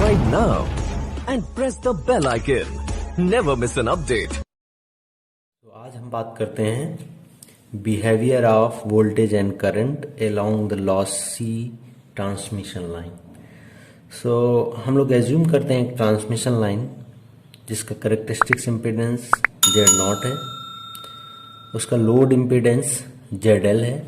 Subscribe now and press the bell icon. Never miss an update. तो आज हम बात करते हैं behaviour of voltage and current along the lossy transmission line. So हम लोग एज्यूम करते हैं एक ट्रांसमिशन लाइन जिसका कैरेक्टरिस्टिक्स इम्पीडेंस Z0 है, उसका लोड इम्पीडेंस ZL है,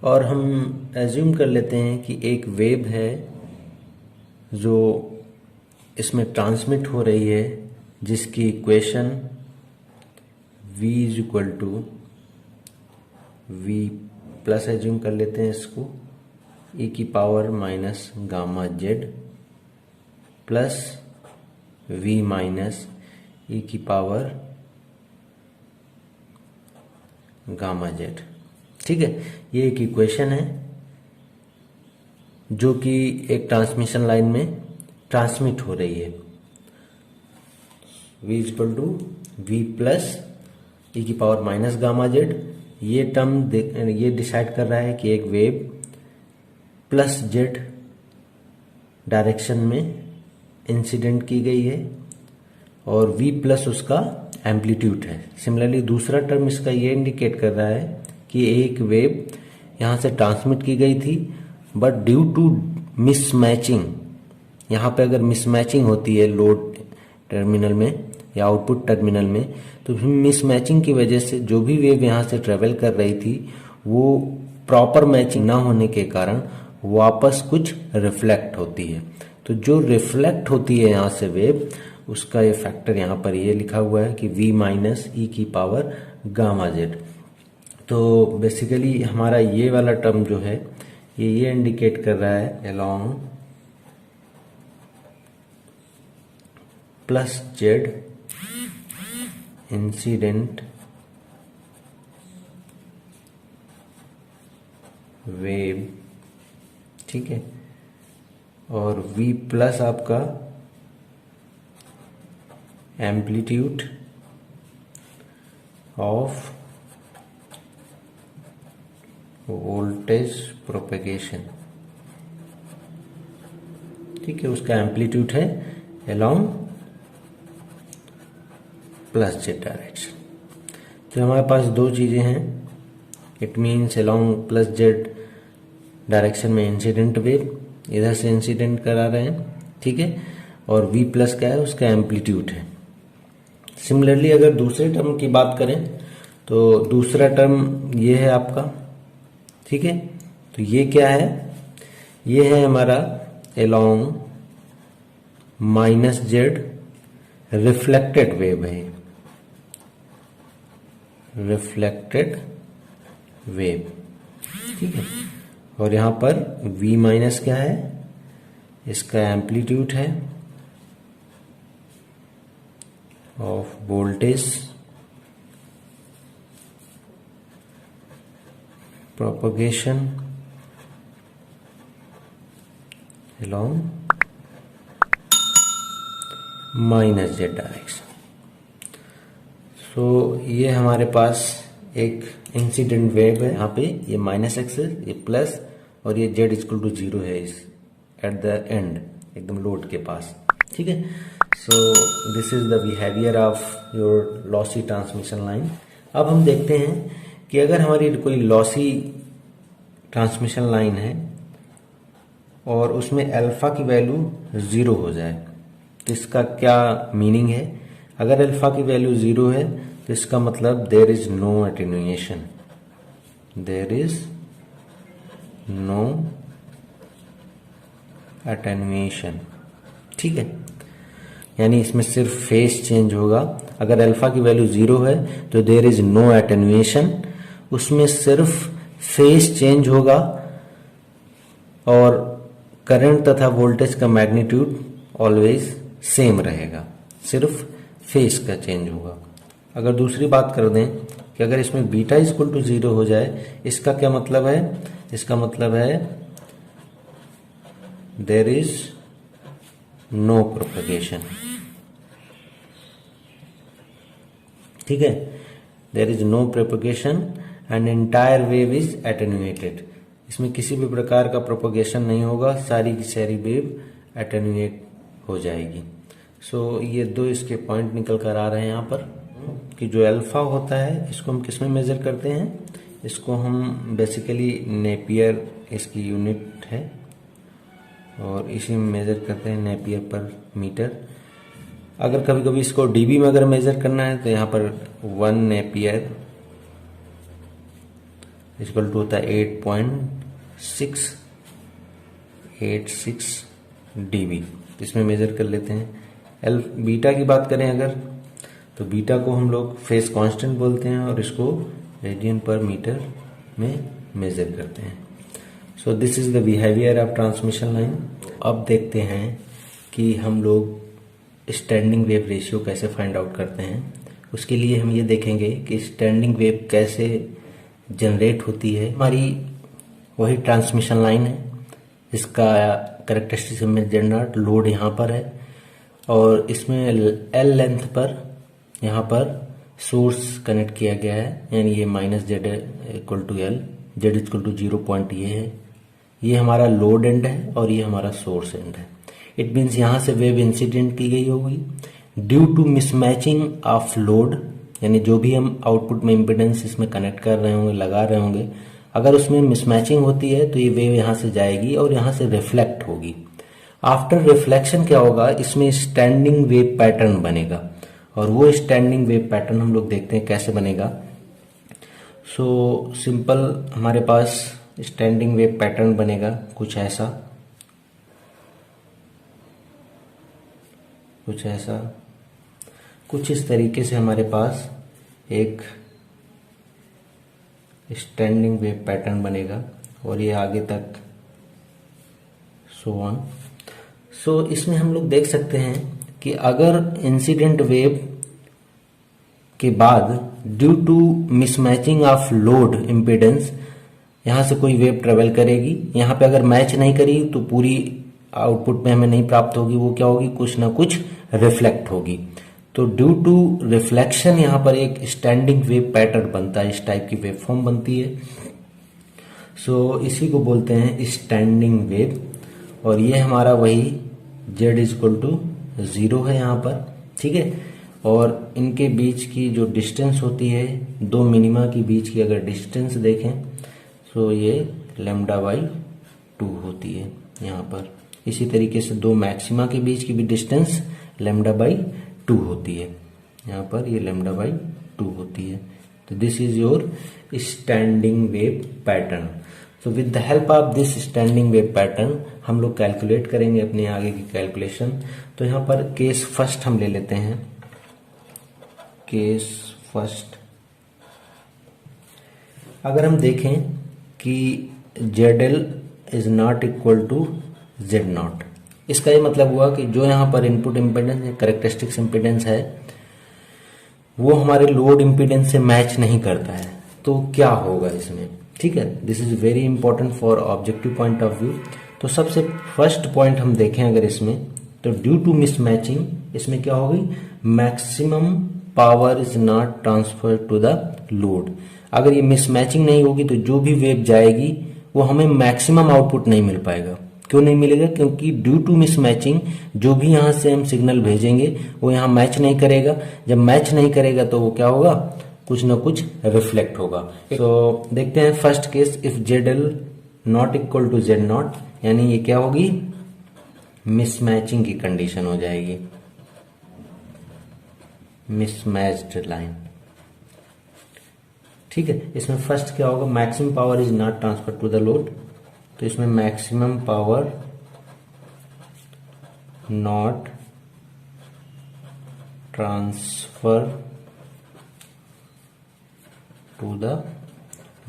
और हम एज्यूम कर लेते हैं कि एक वेव है जो इसमें ट्रांसमिट हो रही है, जिसकी equation V is equal to V plus assume कर लेते हैं इसको e की power minus gamma z plus V minus e की पावर गामा जेड। ठीक है, ये एक इक्वेशन है जो कि एक ट्रांसमिशन लाइन में ट्रांसमिट हो रही है। V equal to V plus e की पावर माइनस गामा जेड। ये टर्म ये डिसाइड कर रहा है कि एक वेव प्लस जेड डायरेक्शन में इंसिडेंट की गई है और V प्लस उसका एम्पलीट्यूड है। सिमिलरली दूसरा टर्म इसका ये इंडिकेट कर रहा है कि एक वेव यहाँ से ट्रांसमिट की गई थी, बट ड्यू टू मिसमैचिंग, यहाँ पे अगर मिसमैचिंग होती है लोड टर्मिनल में या आउटपुट टर्मिनल में, तो मिसमैचिंग की वजह से जो भी वेव यहाँ से ट्रेवल कर रही थी वो प्रॉपर मैचिंग ना होने के कारण वापस कुछ रिफ्लेक्ट होती है। तो जो रिफ्लेक्ट होती है यहाँ से वेव, उसका ये फैक्टर यहाँ पर ये लिखा हुआ है कि V माइनस ई की पावर गामा जेड। तो बेसिकली हमारा ये वाला टर्म जो है ये इंडिकेट कर रहा है along plus Z incident wave. ठीक है, और V प्लस आपका एम्पलीट्यूड ऑफ वोल्टेज प्रोपेगेशन। ठीक है, उसका एम्पलीट्यूड है अलोंग प्लस जेड डायरेक्शन। तो हमारे पास दो चीजें हैं, it means along plus z direction में इंसिडेंट वेव इधर से इंसिडेंट करा रहे हैं। ठीक है, और V प्लस क्या है, उसका एम्पलीट्यूड है। सिमिलरली अगर दूसरे टर्म की बात करें तो दूसरा टर्म ये है आपका। ठीक है, तो ये क्या है, ये है हमारा along minus Z reflected wave है, रिफ्लेक्टेड वेव। ठीक है, और यहां पर V माइनस क्या है, इसका एम्पलीट्यूड है of voltage propagation along minus Z direction. So ये हमारे पास एक इंसिडेंट वेव है, यहाँ पे ये माइनस एक्सेस, ये प्लस, और ये जेड इक्वल टू 0 है इस एट द एंड एकदम लोड के पास। ठीक है, so this is the behaviour of your lossy transmission line. अब हम देखते हैं कि अगर हमारी कोई लॉसी ट्रांसमिशन लाइन है और उसमें अल्फा की वैल्यू 0 हो जाए, तो इसका क्या मीनिंग है। अगर अल्फा की वैल्यू 0 है तो इसका मतलब there is no attenuation, there is no attenuation. ठीक है, यानी इसमें सिर्फ फेस चेंज होगा। अगर अल्फा की वैल्यू 0 है तो देयर इज नो एटेन्यूएशन, उसमें सिर्फ फेस चेंज होगा और करंट तथा वोल्टेज का मैग्नीट्यूड ऑलवेज सेम रहेगा, सिर्फ फेस का चेंज होगा। अगर दूसरी बात कर दें कि अगर इसमें बीटा इक्वल टू 0 हो जाए, इसका क्या मतलब है, इसका मतलब है देयर इज नो प्रोपेगेशन। ठीक है, there is no propagation and entire wave is attenuated. इसमें किसी भी प्रकार का प्रोपेगेशन नहीं होगा, सारी की सारी वेव एटेन्यूएट हो जाएगी। सो ये दो इसके पॉइंट निकल कर आ रहे हैं यहाँ पर कि जो अल्फा होता है इसको हम किस में मेजर करते हैं, इसको हम बेसिकली नेपियर इसकी यूनिट है और इसी में मेजर करते हैं नेपियर पर मीटर। अगर कभी कभी इसको डीबी में अगर मेजर करना है तो यहाँ पर 1 नेपियर इक्वल टू होता है 8.686 डीबी। इसमें मेजर कर लेते हैं। बीटा की बात करें अगर तो बीटा को हम लोग फेज कांस्टेंट बोलते हैं और इसको रेडियन पर मीटर में मेजर करते हैं। सो this is the behaviour of transmission line. अब देखते हैं कि हम लोग स्टैंडिंग वेव रेशियो कैसे फाइंड आउट करते हैं। उसके लिए हम ये देखेंगे कि स्टैंडिंग वेव कैसे जनरेट होती है। हमारी वही ट्रांसमिशन लाइन है जिसका कैरेक्टरिस्टिक में जेड नॉट लोड यहाँ पर है और इसमें एल लेंथ पर यहाँ पर सोर्स कनेक्ट किया गया है, यानी ये minus z equal to L, z equal to 0 point ये है। ये हमारा लोड एंड है और ये हमारा सोर्स एंड है। इट मीन्स यहाँ से वेव इंसिडेंट की गई होगी due to mismatching of load, यानी जो भी हम आउटपुट में इम्पिडेंस इसमें कनेक्ट कर रहे होंगे, लगा रहे होंगे, अगर उसमें मिसमैचिंग होती है तो ये वेव यहाँ से जाएगी और यहाँ से रिफ्लेक्ट होगी। आफ्टर रिफ्लेक्शन क्या होगा, इसमें स्टैंडिंग वेव पैटर्न बनेगा और वो स्टैंडिंग वेव पैटर्न हम लोग देखते हैं कैसे बनेगा। सो सिंपल हमारे पास स्टैंडिंग वेव पैटर्न बनेगा कुछ ऐसा, कुछ इस तरीके से हमारे पास एक स्टैंडिंग वेव पैटर्न बनेगा और ये आगे तक सो ऑन। सो इसमें हम लोग देख सकते हैं कि अगर इंसिडेंट वेव के बाद due to mismatching of load impedance यहाँ से कोई वेव ट्रेवल करेगी, यहाँ पे अगर मैच नहीं करी तो पूरी आउटपुट में हमें नहीं प्राप्त होगी, वो क्या होगी, कुछ ना कुछ रिफ्लेक्ट होगी। तो ड्यू टू रिफ्लेक्शन यहाँ पर एक स्टैंडिंग वेव पैटर्न बनता है, इस टाइप की वेव फॉर्म बनती है। सो इसी को बोलते हैं स्टैंडिंग वेव और ये हमारा वही जेड इक्वल टू 0 है यहाँ पर, ठीक है। और इनके बीच की जो डिस्टेंस होती है, दो मिनिमा के बीच की अगर डिस्टेंस देखें तो ये λ/2 होती है यहाँ पर। इसी तरीके से दो मैक्सिमा के बीच की भी डिस्टेंस λ/2 होती है, यहाँ पर ये λ/2 होती है। तो this is your standing wave pattern. So with the help of this standing wave pattern हम लोग कैलकुलेट करेंगे अपने आगे की कैलकुलेशन। तो यहाँ पर केस फर्स्ट हम ले लेते हैं। केस फर्स्ट, अगर हम देखें कि ZL is not equal to Z0, इसका ये मतलब हुआ कि जो यहाँ पर इनपुट इम्पिडेंस है, कैरेक्टरिस्टिक्स इम्पिडेंस है, वो हमारे लोड इम्पिडेंस से मैच नहीं करता है। तो क्या होगा इसमें, ठीक है। This is very important for objective point of view. तो सबसे फर्स्ट पॉइंट हम देखें अगर इसमें, तो ड्यू टू मिसमैचिंग इसमें क्या होगी, maximum power is not transfer to the load. अगर ये मिसमैचिंग नहीं होगी तो जो भी वेव जाएगी वो हमें मैक्सिमम आउटपुट नहीं मिल पाएगा। क्यों नहीं मिलेगा, क्योंकि ड्यू टू मिसमैचिंग जो भी यहाँ से हम सिग्नल भेजेंगे वो यहाँ मैच नहीं करेगा। जब मैच नहीं करेगा तो वो क्या होगा, कुछ ना कुछ रिफ्लेक्ट होगा। तो देखते हैं first case, if ZL not equal to Z0, यानी ये क्या होगी, मिसमैचिंग की कंडीशन हो जाएगी, मिसमैच्ड लाइन, ठीक है। इसमें फर्स्ट क्या होगा, maximum power is not transfer to the load. तो इसमें maximum power not transfer to the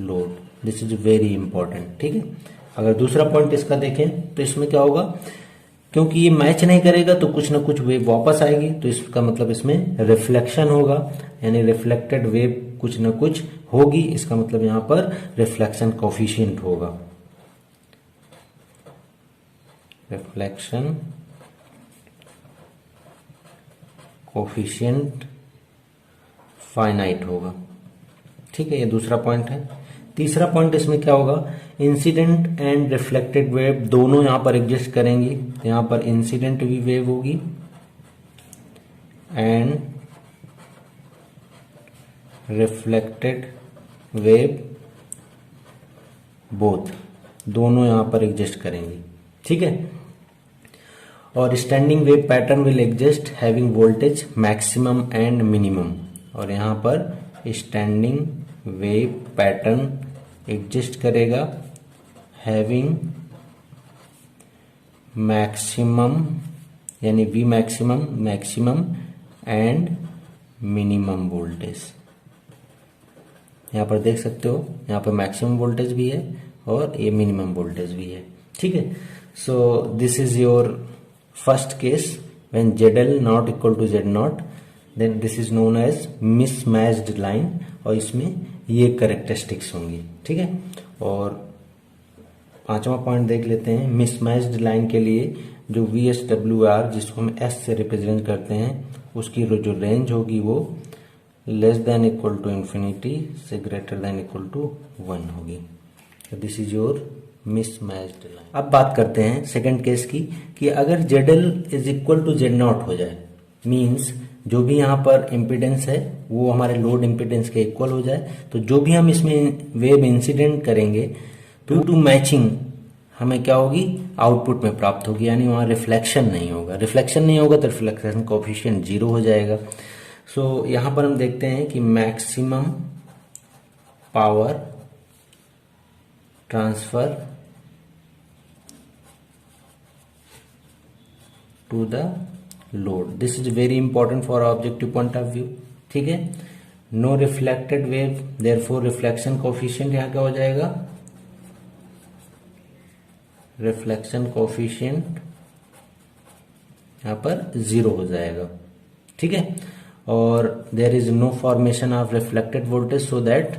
load, this is very important, ठीक है। अगर दूसरा पॉइंट इसका देखें तो इसमें क्या होगा, क्योंकि ये मैच नहीं करेगा तो कुछ ना कुछ वेव वापस आएगी, तो इसका मतलब इसमें रिफ्लेक्शन होगा, यानी रिफ्लेक्टेड वेव कुछ ना कुछ होगी। इसका मतलब यहां पर रिफ्लेक्शन कोफिशिएंट होगा, रिफ्लेक्शन कोफिशिएंट फाइनाइट होगा, ठीक है। ये दूसरा पॉइंट है। तीसरा पॉइंट इसमें क्या होगा, इंसिडेंट एंड रिफ्लेक्टेड वेव दोनों यहां पर एग्जिस्ट करेंगी। यहां पर इंसिडेंट भी वेव होगी एंड रिफ्लेक्टेड वेव बोथ, दोनों यहां पर एग्जिस्ट करेंगी। ठीक है, और standing wave pattern will exist having voltage maximum and minimum, और यहां पर स्टैंडिंग वेव पैटर्न एग्जिस्ट करेगा हैविंग मैक्सिमम यानी we maximum, maximum and minimum voltage. यहां पर देख सकते हो, यहां पर मैक्सिमम वोल्टेज भी है और ये मिनिमम वोल्टेज भी है। ठीक है, so this is your first case when ZL not equal to Z0, then this is known as mismatched line, और इसमें ये कैरेक्टरिस्टिक्स होंगी। ठीक है, और पांचवा पॉइंट देख लेते हैं। मिसमैच्ड लाइन के लिए जो VSWR जिसको हम S से रिप्रेजेंट करते हैं, उसकी जो रेंज होगी वो less than equal to infinity से ग्रेटर देन इक्वल टू 1 होगी। This is your mismatched line. अब बात करते हैं सेकंड केस की, कि अगर ZL is equal to Z0 हो जाए, मींस जो भी यहाँ पर इम्पीडेंस है वो हमारे लोड इम्पीडेंस के इक्वल हो जाए, तो जो भी हम इसमें वेव इंसिडेंट करेंगे ड्यू टू मैचिंग हमें क्या होगी, आउटपुट में प्राप्त होगी, यानी वहां रिफ्लेक्शन नहीं होगा। रिफ्लेक्शन नहीं होगा तो रिफ्लेक्शन कोएफिशिएंट 0 हो जाएगा। सो यहां पर हम देखते हैं कि maximum power transfer to the load, this is very important for objective point of view. ठीक है, no reflected wave, therefore reflection coefficient यहां क्या हो जाएगा, रिफ्लेक्शन कोएफिशिएंट यहां पर 0 हो जाएगा। ठीक है, और there is no formation of reflected voltage, so that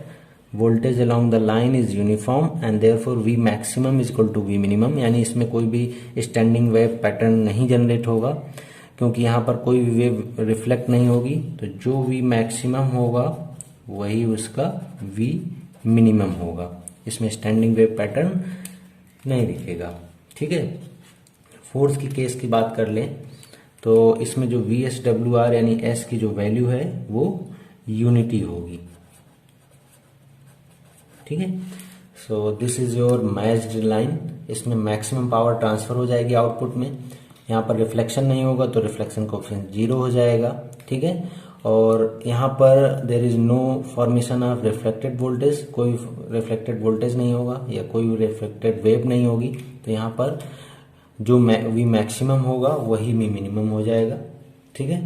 voltage along the line is uniform and therefore V maximum is equal to V minimum, यानी इसमें कोई भी स्टैंडिंग वेव पैटर्न नहीं जनरेट होगा, क्योंकि यहां पर कोई भी वेव रिफ्लेक्ट नहीं होगी। तो जो वी मैक्सिमम होगा वही उसका वी मिनिमम होगा, इसमें स्टैंडिंग वेव पैटर्न नहीं दिखेगा। ठीक है, फोर्थ की केस की बात कर लें तो इसमें जो VSWR यानी S की जो वैल्यू है वो यूनिटी होगी। ठीक है, so this is your matched line. इसमें मैक्सिमम पावर ट्रांसफर हो जाएगी आउटपुट में, यहाँ पर रिफ्लेक्शन नहीं होगा तो रिफ्लेक्शन कोएफिशिएंट 0 हो जाएगा। ठीक है, और यहाँ पर there is no formation of reflected voltage, कोई रिफ्लेक्टेड वोल्टेज नहीं होगा या कोई रिफ्लेक्टेड वेव नहीं होगी, तो यहाँ पर जो वी मैक्सिमम होगा वही वी मिनिमम हो जाएगा। ठीक है,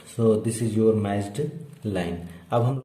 so this is your matched line. अब हम